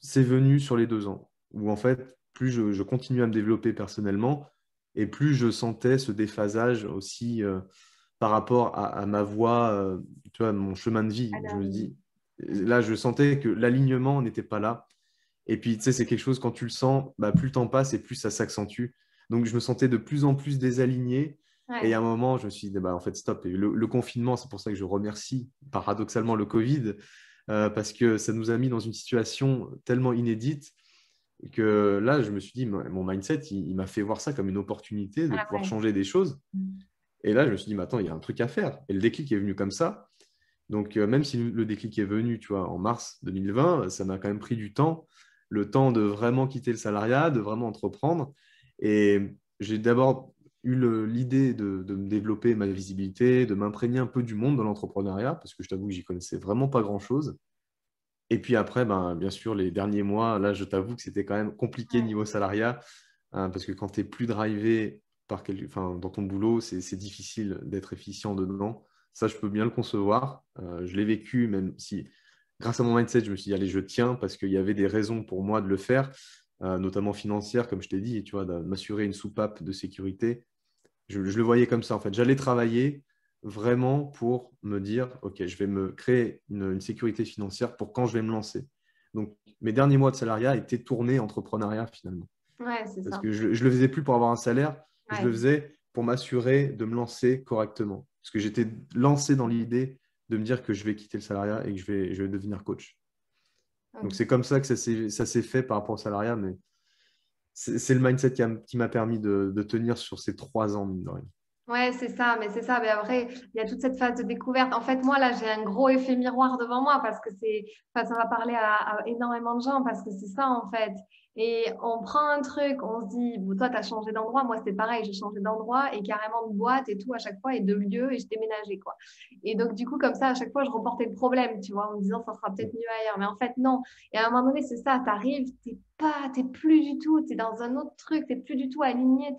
c'est venu sur les 2 ans, où en fait, plus je continue à me développer personnellement, et plus je sentais ce déphasage aussi par rapport à ma voie, tu vois, mon chemin de vie. Je me Alors, dis, là, je sentais que l'alignement n'était pas là. Et puis, tu sais, c'est quelque chose, quand tu le sens, bah, plus le temps passe et plus ça s'accentue. Donc, je me sentais de plus en plus désaligné. Et à un ouais. moment, je me suis dit, bah, en fait, stop. Et le confinement, c'est pour ça que je remercie paradoxalement le Covid, parce que ça nous a mis dans une situation tellement inédite que là, je me suis dit, mon mindset, il m'a fait voir ça comme une opportunité de Ah pouvoir ouais. changer des choses. Et là, je me suis dit, mais attends, il y a un truc à faire. Et le déclic est venu comme ça. Donc, même si le déclic est venu, tu vois, en mars 2020, ça m'a quand même pris du temps, le temps de vraiment quitter le salariat, de vraiment entreprendre. Et j'ai d'abord eu l'idée de me développer ma visibilité, de m'imprégner un peu du monde de l'entrepreneuriat, parce que je t'avoue que j'y connaissais vraiment pas grand-chose. Et puis après, ben, bien sûr, les derniers mois, là, je t'avoue que c'était quand même compliqué Ouais. niveau salariat, hein, parce que quand tu n'es plus drivé enfin, dans ton boulot, c'est difficile d'être efficient dedans. Ça, je peux bien le concevoir. Je l'ai vécu, même si, grâce à mon mindset, je me suis dit, allez, je tiens, parce qu'il y avait des raisons pour moi de le faire, notamment financières, comme je t'ai dit, tu vois, de m'assurer une soupape de sécurité. Je le voyais comme ça, en fait. J'allais travailler vraiment pour me dire, OK, je vais me créer une sécurité financière pour quand je vais me lancer. Donc, mes derniers mois de salariat étaient tournés entrepreneuriat finalement. Ouais, c'est Parce ça. que je ne le faisais plus pour avoir un salaire, je le Ouais. faisais pour m'assurer de me lancer correctement. Parce que j'étais lancé dans l'idée de me dire que je vais quitter le salariat et que je vais devenir coach. Donc, c'est Ok. comme ça que ça s'est fait par rapport au salariat, mais c'est le mindset qui m'a permis de tenir sur ces 3 ans, mine de rien. Ouais, c'est ça, mais c'est ça. Mais après, il y a toute cette phase de découverte. En fait, moi, là, j'ai un gros effet miroir devant moi parce que enfin, ça va parler à énormément de gens parce que c'est ça, en fait. Et on prend un truc, on se dit, bon, toi, tu as changé d'endroit. Moi, c'était pareil, j'ai changé d'endroit et carrément de boîte et tout à chaque fois et de lieu et je déménageais, quoi. Et donc, du coup, comme ça, à chaque fois, je reportais le problème, tu vois, en me disant, ça sera peut-être mieux ailleurs. Mais en fait, non. Et à un moment donné, c'est ça, t'arrives, t'es plus du tout, t'es dans un autre truc, t'es plus du tout aligné,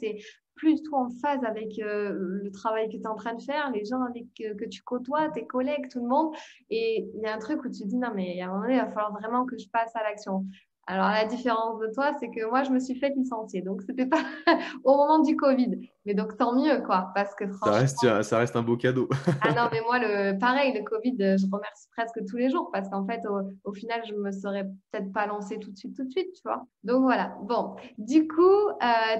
plus du tout en phase avec le travail que tu es en train de faire, les gens avec, que tu côtoies, tes collègues, tout le monde. Et il y a un truc où tu te dis, non, mais à un moment donné, il va falloir vraiment que je passe à l'action. Alors, la différence de toi, c'est que moi, je me suis fait licencier. Donc, c'était pas au moment du Covid. Mais donc, tant mieux, quoi. Parce que Ça franchement, reste, ça reste un beau cadeau. ah non, mais moi, pareil, le Covid, je remercie presque tous les jours parce qu'en fait, au final, je me serais peut-être pas lancée tout de suite, tu vois. Donc voilà. Bon, du coup,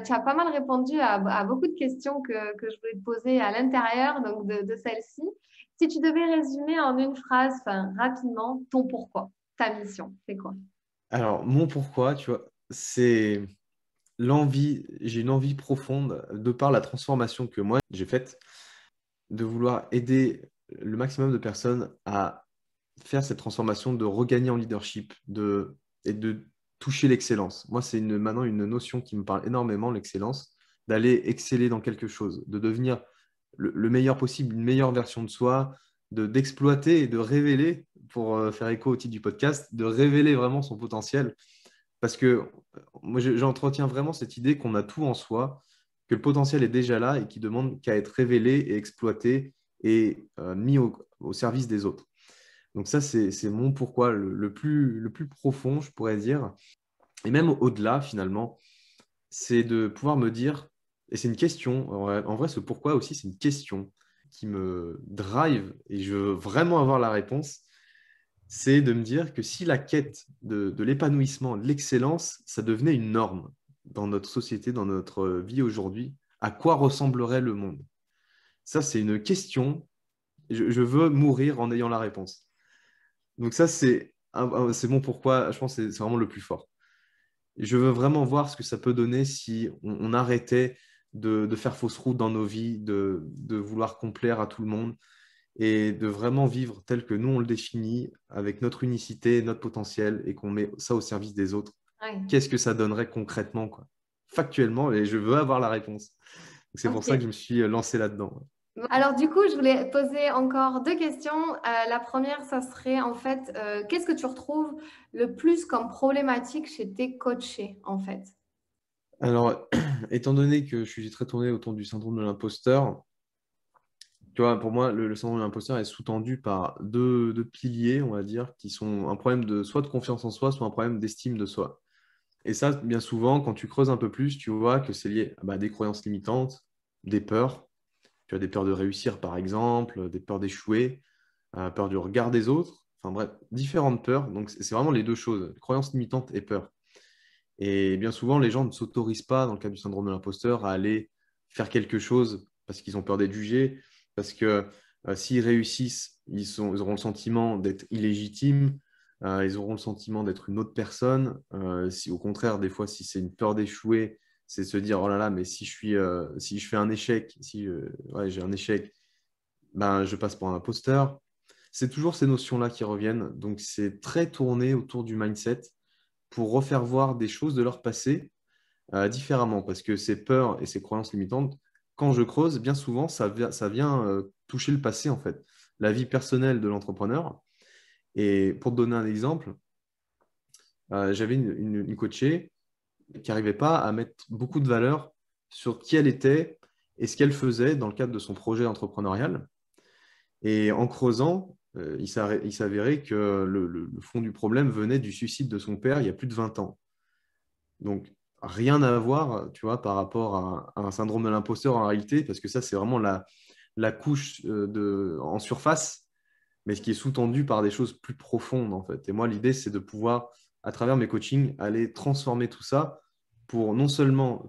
tu as pas mal répondu à beaucoup de questions que je voulais te poser à l'intérieur donc de celle-ci. Si tu devais résumer en une phrase, enfin, rapidement, ton pourquoi, ta mission, c'est quoi? Alors, mon pourquoi, tu vois, c'est l'envie, j'ai une envie profonde, de par la transformation que moi j'ai faite, de vouloir aider le maximum de personnes à faire cette transformation, de regagner en leadership et de toucher l'excellence. Moi, c'est maintenant une notion qui me parle énormément, l'excellence, d'aller exceller dans quelque chose, de devenir le meilleur possible, une meilleure version de soi, d'exploiter et de révéler, pour faire écho au titre du podcast, de révéler vraiment son potentiel. Parce que moi, j'entretiens vraiment cette idée qu'on a tout en soi, que le potentiel est déjà là et qui demande qu'à être révélé et exploité et mis au service des autres. Donc ça, c'est mon pourquoi le plus profond, je pourrais dire. Et même au-delà, finalement, c'est de pouvoir me dire, et c'est une question, en vrai, ce pourquoi aussi, c'est une question qui me drive et je veux vraiment avoir la réponse, c'est de me dire que si la quête de l'épanouissement, de l'excellence, ça devenait une norme dans notre société, dans notre vie aujourd'hui, à quoi ressemblerait le monde? Ça, c'est une question. Je veux mourir en ayant la réponse. Donc ça, c'est mon pourquoi, je pense que c'est vraiment le plus fort. Je veux vraiment voir ce que ça peut donner si on arrêtait de faire fausse route dans nos vies, de vouloir complaire à tout le monde et de vraiment vivre tel que nous, on le définit, avec notre unicité, notre potentiel, et qu'on met ça au service des autres. Ouais. Qu'est-ce que ça donnerait concrètement, quoi? Factuellement, et je veux avoir la réponse. Donc, c'est pour ça que Ok. je me suis lancé là-dedans. Alors du coup, je voulais poser encore deux questions. La première, ça serait en fait, qu'est-ce que tu retrouves le plus comme problématique chez tes coachés en fait? Alors, étant donné que je suis très tourné autour du syndrome de l'imposteur, tu vois, pour moi, le syndrome de l'imposteur est sous-tendu par deux piliers, on va dire, qui sont un problème soit de confiance en soi, soit un problème d'estime de soi. Et ça, bien souvent, quand tu creuses un peu plus, tu vois que c'est lié à des croyances limitantes, des peurs. Tu as des peurs de réussir, par exemple, des peurs d'échouer, peur du regard des autres. Enfin bref, différentes peurs. Donc, c'est vraiment les deux choses, croyances limitantes et peurs. Et bien souvent, les gens ne s'autorisent pas, dans le cas du syndrome de l'imposteur, à aller faire quelque chose parce qu'ils ont peur d'être jugés, parce que s'ils réussissent, ils auront le sentiment d'être illégitimes, ils auront le sentiment d'être une autre personne. Si au contraire, des fois, si c'est une peur d'échouer, C'est se dire, oh là là, mais si je fais un échec, si ouais, j'ai un échec, ben, je passe pour un imposteur. C'est toujours ces notions-là qui reviennent. Donc, c'est très tourné autour du mindset pour refaire voir des choses de leur passé différemment. Parce que ces peurs et ces croyances limitantes, quand je creuse, bien souvent, ça vient toucher le passé, en fait, la vie personnelle de l'entrepreneur. Et pour te donner un exemple, j'avais une coachée qui n'arrivait pas à mettre beaucoup de valeur sur qui elle était et ce qu'elle faisait dans le cadre de son projet entrepreneurial. Et en creusant, il s'avérait que le fond du problème venait du suicide de son père il y a plus de 20 ans. Donc, rien à voir, tu vois, par rapport à un syndrome de l'imposteur en réalité, parce que ça, c'est vraiment la couche en surface, mais ce qui est sous-tendu par des choses plus profondes, en fait. Et moi, l'idée, c'est de pouvoir, à travers mes coachings, aller transformer tout ça pour non seulement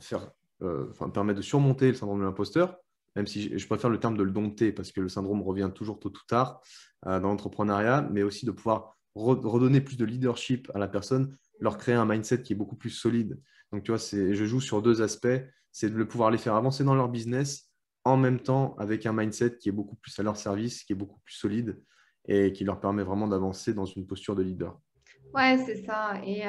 permettre de surmonter le syndrome de l'imposteur, même si je préfère le terme de le dompter, parce que le syndrome revient toujours tôt ou tard dans l'entrepreneuriat, mais aussi de pouvoir redonner plus de leadership à la personne, leur créer un mindset qui est beaucoup plus solide. Donc, tu vois, je joue sur deux aspects, c'est de pouvoir les faire avancer dans leur business, en même temps avec un mindset qui est beaucoup plus à leur service, qui est beaucoup plus solide et qui leur permet vraiment d'avancer dans une posture de leader. Ouais, c'est ça. Et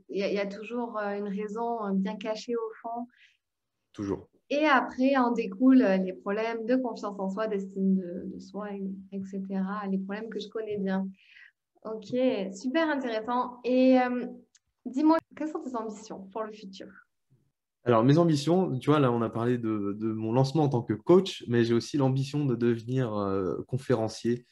il y a toujours une raison bien cachée au fond. Toujours. Et après, en découlent les problèmes de confiance en soi, d'estime de soi, etc. Les problèmes que je connais bien. Ok, super intéressant. Et dis-moi, quelles sont tes ambitions pour le futur? Alors, mes ambitions, tu vois, là, on a parlé de mon lancement en tant que coach, mais j'ai aussi l'ambition de devenir conférencier,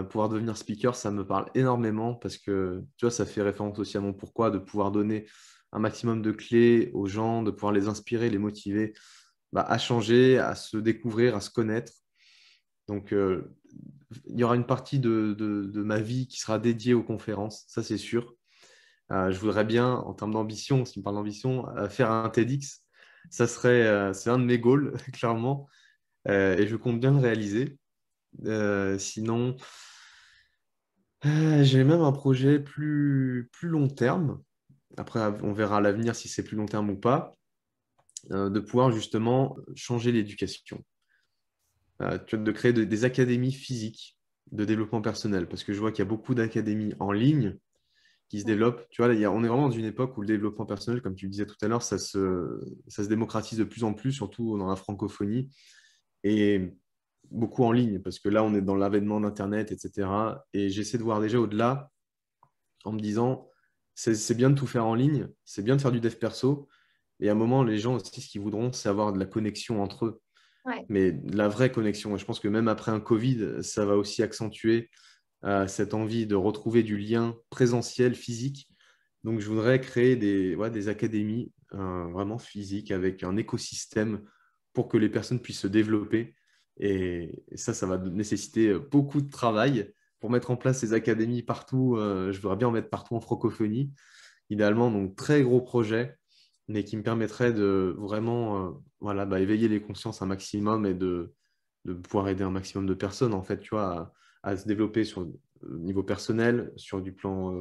pouvoir devenir speaker, ça me parle énormément parce que, tu vois, ça fait référence aussi à mon pourquoi, de pouvoir donner un maximum de clés aux gens, de pouvoir les inspirer, les motiver à changer, à se découvrir, à se connaître. Donc, il y aura une partie de ma vie qui sera dédiée aux conférences, ça c'est sûr. Je voudrais bien, en termes d'ambition, si on parle d'ambition, faire un TEDx. C'est un de mes goals, clairement, et je compte bien le réaliser. Sinon, j'ai même un projet plus long terme. Après, on verra à l'avenir si c'est plus long terme ou pas, de pouvoir justement changer l'éducation. Tu vois, de créer des académies physiques de développement personnel, parce que je vois qu'il y a beaucoup d'académies en ligne qui se développent. Tu vois, on est vraiment dans une époque où le développement personnel, comme tu le disais tout à l'heure, ça se démocratise de plus en plus, surtout dans la francophonie, et beaucoup en ligne, parce que là, on est dans l'avènement d'Internet, etc. Et j'essaie de voir déjà au-delà en me disant, c'est bien de tout faire en ligne, c'est bien de faire du dev perso, et à un moment, les gens aussi, ce qu'ils voudront, c'est avoir de la connexion entre eux, Ouais. mais de la vraie connexion. Et je pense que même après un Covid, ça va aussi accentuer cette envie de retrouver du lien présentiel, physique. Donc, je voudrais créer des académies vraiment physiques avec un écosystème pour que les personnes puissent se développer. Et ça va nécessiter beaucoup de travail pour mettre en place ces académies partout. Je voudrais bien en mettre partout en francophonie, idéalement. Donc, très gros projet, mais qui me permettrait de vraiment voilà, éveiller les consciences un maximum et de pouvoir aider un maximum de personnes, en fait, tu vois, à se développer sur le niveau personnel, sur du plan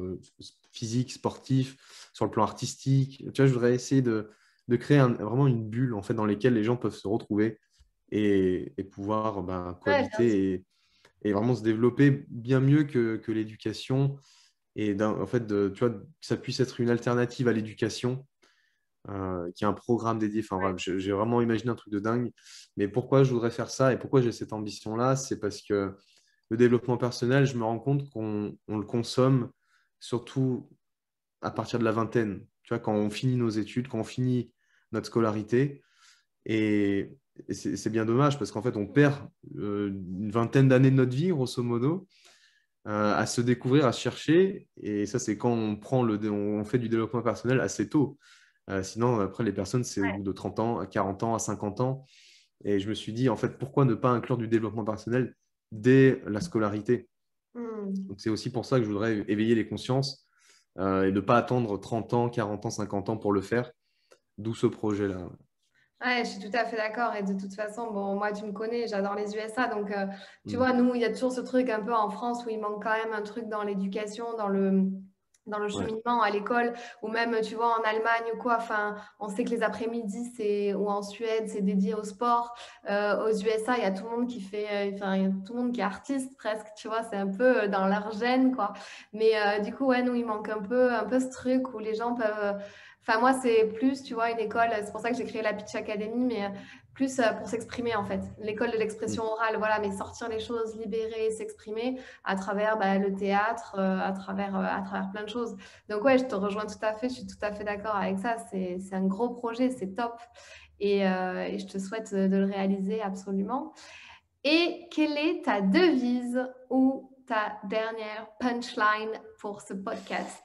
physique, sportif, sur le plan artistique. Tu vois, je voudrais essayer de créer vraiment une bulle, en fait, dans laquelle les gens peuvent se retrouver et pouvoir Ouais, bien sûr. cohabiter et vraiment se développer bien mieux que l'éducation. Et en fait, tu vois, que ça puisse être une alternative à l'éducation qui a un programme dédié. Enfin, Ouais. voilà, j'ai vraiment imaginé un truc de dingue. Mais pourquoi je voudrais faire ça et pourquoi j'ai cette ambition-là, c'est parce que le développement personnel, je me rends compte qu'on le consomme surtout à partir de la vingtaine. Tu vois, quand on finit nos études, quand on finit notre scolarité. Et c'est bien dommage parce qu'en fait, on perd une vingtaine d'années de notre vie, grosso modo, à se découvrir, à se chercher. Et ça, c'est quand on fait du développement personnel assez tôt. Sinon, après, les personnes, c'est au bout de 30 ans, à 40 ans, à 50 ans. Et je me suis dit, en fait, pourquoi ne pas inclure du développement personnel dès la scolarité? Hmm. Donc, c'est aussi pour ça que je voudrais éveiller les consciences et ne pas attendre 30 ans, 40 ans, 50 ans pour le faire. D'où ce projet-là. Ouais, je suis tout à fait d'accord. Et de toute façon, bon, moi, tu me connais, j'adore les USA. Donc, tu Mm. vois, nous, il y a toujours ce truc un peu en France où il manque quand même un truc dans l'éducation, dans dans le Ouais. cheminement à l'école, ou même, tu vois, en Allemagne ou quoi. Enfin, on sait que les après-midi, ou en Suède, c'est dédié au sport. Aux USA, il y a tout le monde qui fait, enfin, il y a tout le monde qui est artiste presque, tu vois, c'est un peu dans leur gène, quoi. Mais du coup, ouais, nous, il manque un peu ce truc où les gens peuvent. Enfin, moi, c'est plus, tu vois, une école, c'est pour ça que j'ai créé la Pitch Academy, mais plus pour s'exprimer, en fait. L'école de Mm. l'expression orale, voilà, mais sortir les choses, libérer, s'exprimer à travers le théâtre, à travers plein de choses. Donc ouais, je te rejoins tout à fait, je suis tout à fait d'accord avec ça. C'est un gros projet, c'est top. Et je te souhaite de le réaliser absolument. Et quelle est ta devise ou ta dernière punchline pour ce podcast?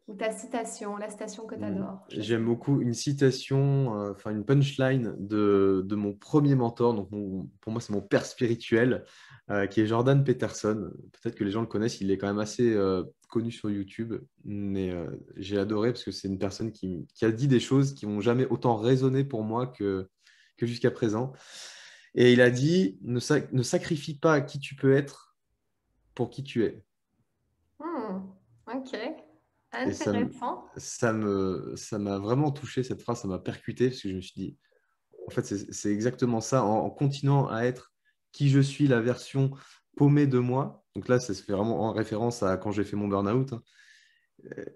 Ou ta citation, la citation que tu adores, je sais J'aime pas. beaucoup une citation, enfin une punchline de mon premier mentor. Donc pour moi, c'est mon père spirituel, qui est Jordan Peterson. Peut-être que les gens le connaissent, il est quand même assez connu sur YouTube. Mais j'ai adoré parce que c'est une personne qui a dit des choses qui n'ont jamais autant résonné pour moi que jusqu'à présent. Et il a dit, ne sacrifie pas qui tu peux être pour qui tu es. Ok, Et intéressant. ça m'a vraiment touché, cette phrase, ça m'a percuté, parce que je me suis dit, en fait, c'est exactement ça, en continuant à être qui je suis, la version paumée de moi. Donc là, ça se fait vraiment en référence à quand j'ai fait mon burn-out, hein.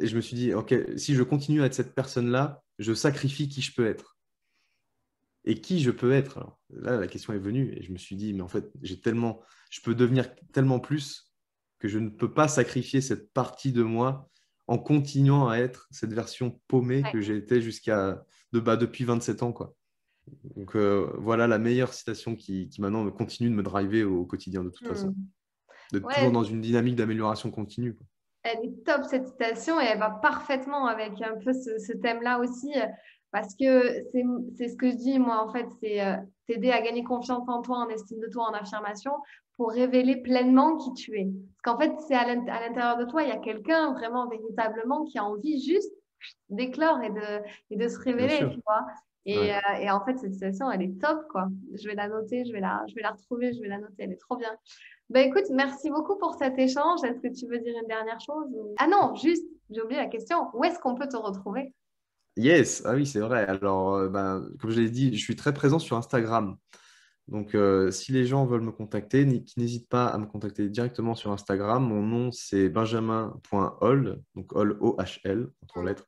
Et je me suis dit, OK, si je continue à être cette personne-là, je sacrifie qui je peux être. Et qui je peux être? Alors, là, la question est venue, et je me suis dit, mais en fait, je peux devenir tellement plus que je ne peux pas sacrifier cette partie de moi en continuant à être cette version paumée Ouais. que j'ai été depuis 27 ans, quoi. Donc voilà la meilleure citation qui maintenant me continue de me driver au quotidien de toute façon. Hmm. D'être toujours Ouais, dans une dynamique d'amélioration continue, quoi. elle est top cette citation et elle va parfaitement avec un peu ce thème-là aussi, parce que c'est ce que je dis moi en fait, c'est t'aider à gagner confiance en toi, en estime de toi, en affirmation pour révéler pleinement qui tu es. Parce qu'en fait, c'est à l'intérieur de toi, il y a quelqu'un vraiment véritablement qui a envie juste d'éclore et de se Bien révéler, sûr. tu vois. Ouais. Et en fait, cette citation, elle est top, quoi. Je vais la noter, je vais la retrouver, je vais la noter, elle est trop bien. Ben écoute, merci beaucoup pour cet échange. Est-ce que tu veux dire une dernière chose Ah non, juste, j'ai oublié la question. Où est-ce qu'on peut te retrouver? Yes, ah oui, c'est vrai. Alors, comme je l'ai dit, je suis très présent sur Instagram. Donc, si les gens veulent me contacter, qu'ils n'hésitent pas à me contacter directement sur Instagram. Mon nom, c'est benjamin.hol, donc Hol, O-H-L, en trois lettres.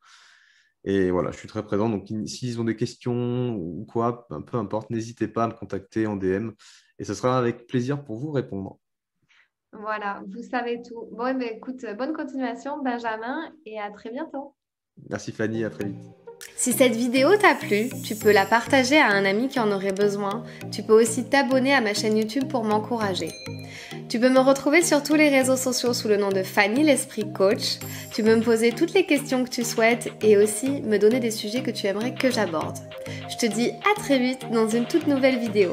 Et voilà, je suis très présent. Donc, s'ils ont des questions ou quoi, peu importe, n'hésitez pas à me contacter en DM. Et ce sera avec plaisir pour vous répondre. Voilà, vous savez tout. Bon, eh ben, écoute, bonne continuation, Benjamin, et à très bientôt. Merci Fanny, à très vite. Si cette vidéo t'a plu, tu peux la partager à un ami qui en aurait besoin. Tu peux aussi t'abonner à ma chaîne YouTube pour m'encourager. Tu peux me retrouver sur tous les réseaux sociaux sous le nom de Fanny l'Esprit Coach. Tu peux me poser toutes les questions que tu souhaites et aussi me donner des sujets que tu aimerais que j'aborde. Je te dis à très vite dans une toute nouvelle vidéo.